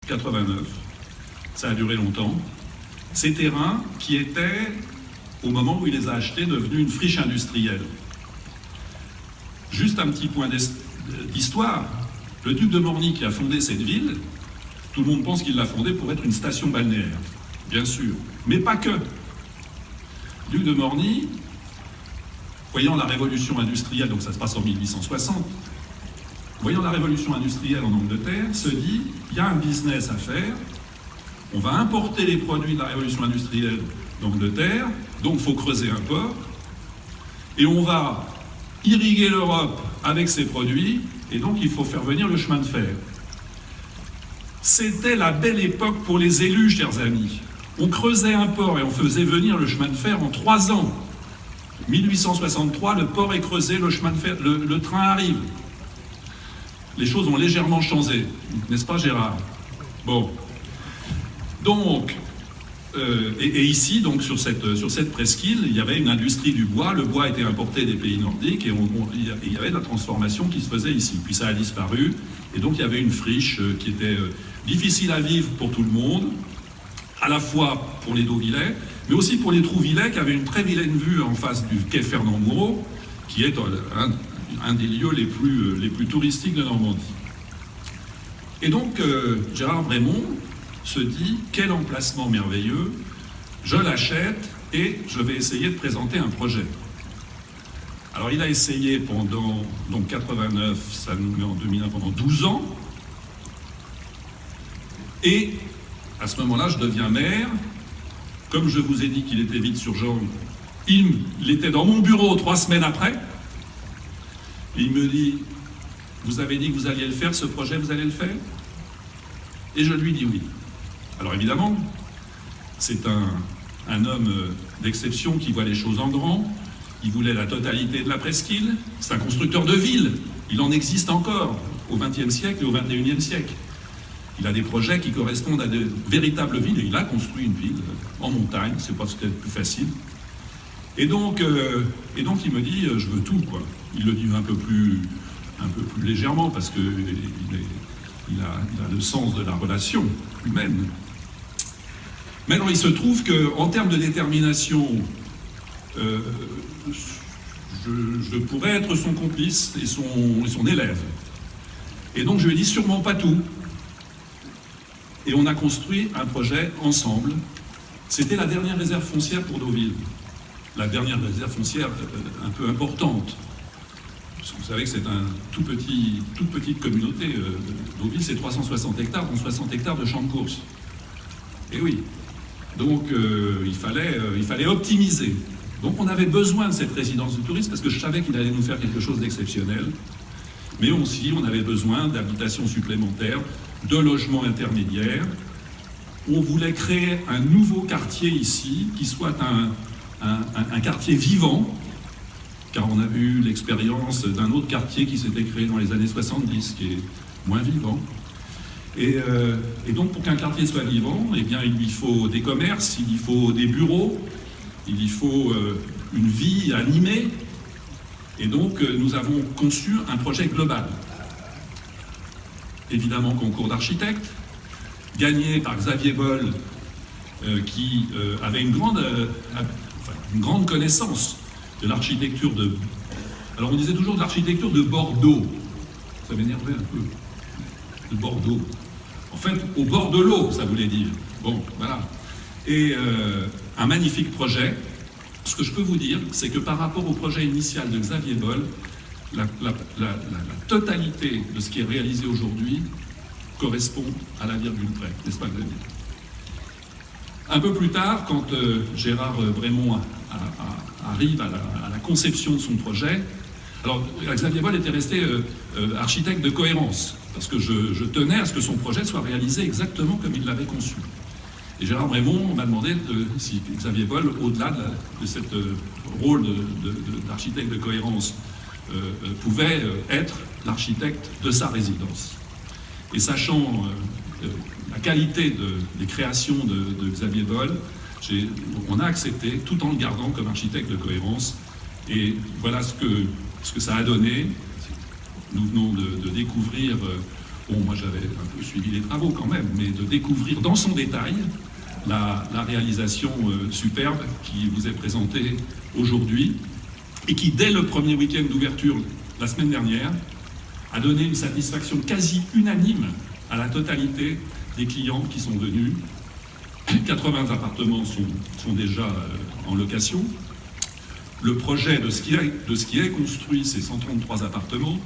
89. Ça a duré longtemps. Ces terrains qui étaient, au moment où il les a achetés, devenus une friche industrielle. Juste un petit point d'histoire. Le duc de Morny qui a fondé cette ville, tout le monde pense qu'il l'a fondée pour être une station balnéaire, bien sûr, mais pas que. Le duc de Morny, voyant la révolution industrielle, donc ça se passe en 1860, voyant la révolution industrielle en Angleterre, se dit, il y a un business à faire, on va importer les produits de la révolution industrielle d'Angleterre, donc il faut creuser un port, et on va irriguer l'Europe avec ces produits, et donc il faut faire venir le chemin de fer. C'était la belle époque pour les élus, chers amis. On creusait un port et on faisait venir le chemin de fer en 3 ans. 1863, le port est creusé, le chemin de fer, le train arrive. Les choses ont légèrement changé, n'est-ce pas Gérard? Bon. Donc, et ici, donc, sur cette presqu'île, il y avait une industrie du bois. Le bois était importé des pays nordiques et il y avait de la transformation qui se faisait ici. Puis ça a disparu et donc il y avait une friche qui était difficile à vivre pour tout le monde, à la fois pour les Deauvillais, mais aussi pour les Trouvillais qui avaient une très vilaine vue en face du quai Fernand-Moreau, qui est un des lieux les plus touristiques de Normandie. Et donc Gérard Brémond se dit, quel emplacement merveilleux, je l'achète et je vais essayer de présenter un projet. Alors il a essayé pendant, donc 89, ça nous met en 2001, pendant 12 ans, et à ce moment-là, je deviens maire. Comme je vous ai dit qu'il était vite sur jambes, il était dans mon bureau 3 semaines après, et il me dit, vous avez dit que vous alliez le faire, ce projet, vous allez le faire? Et je lui dis oui. Alors évidemment, c'est un homme d'exception qui voit les choses en grand. Il voulait la totalité de la presqu'île. C'est un constructeur de villes. Il en existe encore au XXe siècle et au XXIe siècle. Il a des projets qui correspondent à de véritables villes et il a construit une ville en montagne. C'est pas peut-être plus facile. Et donc il me dit, je veux tout, quoi. Il le dit un peu plus légèrement parce que il a le sens de la relation humaine. Maintenant, il se trouve qu'en termes de détermination, je pourrais être son complice et son élève. Et donc je lui ai dit sûrement pas tout. Et on a construit un projet ensemble. C'était la dernière réserve foncière pour Deauville. La dernière réserve foncière un peu importante. Parce que vous savez que c'est toute petite communauté. Deauville, c'est 360 hectares, dont 60 hectares de champs de course. Et oui. Donc il fallait optimiser. Donc on avait besoin de cette résidence de tourisme parce que je savais qu'il allait nous faire quelque chose d'exceptionnel. Mais aussi on avait besoin d'habitations supplémentaires, de logements intermédiaires. On voulait créer un nouveau quartier ici, qui soit un quartier vivant, car on a eu l'expérience d'un autre quartier qui s'était créé dans les années 70, qui est moins vivant. Et donc pour qu'un quartier soit vivant, eh bien, il lui faut des commerces, il lui faut des bureaux, il lui faut une vie animée. Et donc nous avons conçu un projet global. Évidemment concours d'architectes, gagné par Xavier Boll, qui avait une grande connaissance de l'architecture de... Alors on disait toujours de l'architecture de Bordeaux. Ça m'énervait un peu. De Bordeaux. En fait, au bord de l'eau, ça voulait dire. Bon, voilà. Et un magnifique projet. Ce que je peux vous dire, c'est que par rapport au projet initial de Xavier Boll, la totalité de ce qui est réalisé aujourd'hui correspond à la virgule près, n'est-ce pas Xavier? Un peu plus tard, quand Gérard Brémond arrive à la conception de son projet, alors Xavier Boll était resté architecte de cohérence, parce que je tenais à ce que son projet soit réalisé exactement comme il l'avait conçu. Et Gérard Brémond m'a demandé si Xavier Boll, au-delà de ce rôle d'architecte de cohérence, pouvait être l'architecte de sa résidence. Et sachant la qualité des créations de Xavier Boll, on a accepté tout en le gardant comme architecte de cohérence. Et voilà ce que ça a donné. Nous venons de découvrir Bon, moi j'avais un peu suivi les travaux quand même, mais de découvrir dans son détail la réalisation superbe qui vous est présentée aujourd'hui et qui, dès le premier week-end d'ouverture la semaine dernière, a donné une satisfaction quasi unanime à la totalité des clients qui sont venus. 80 appartements sont déjà en location. Le projet de ce qui est construit, c'est 133 appartements.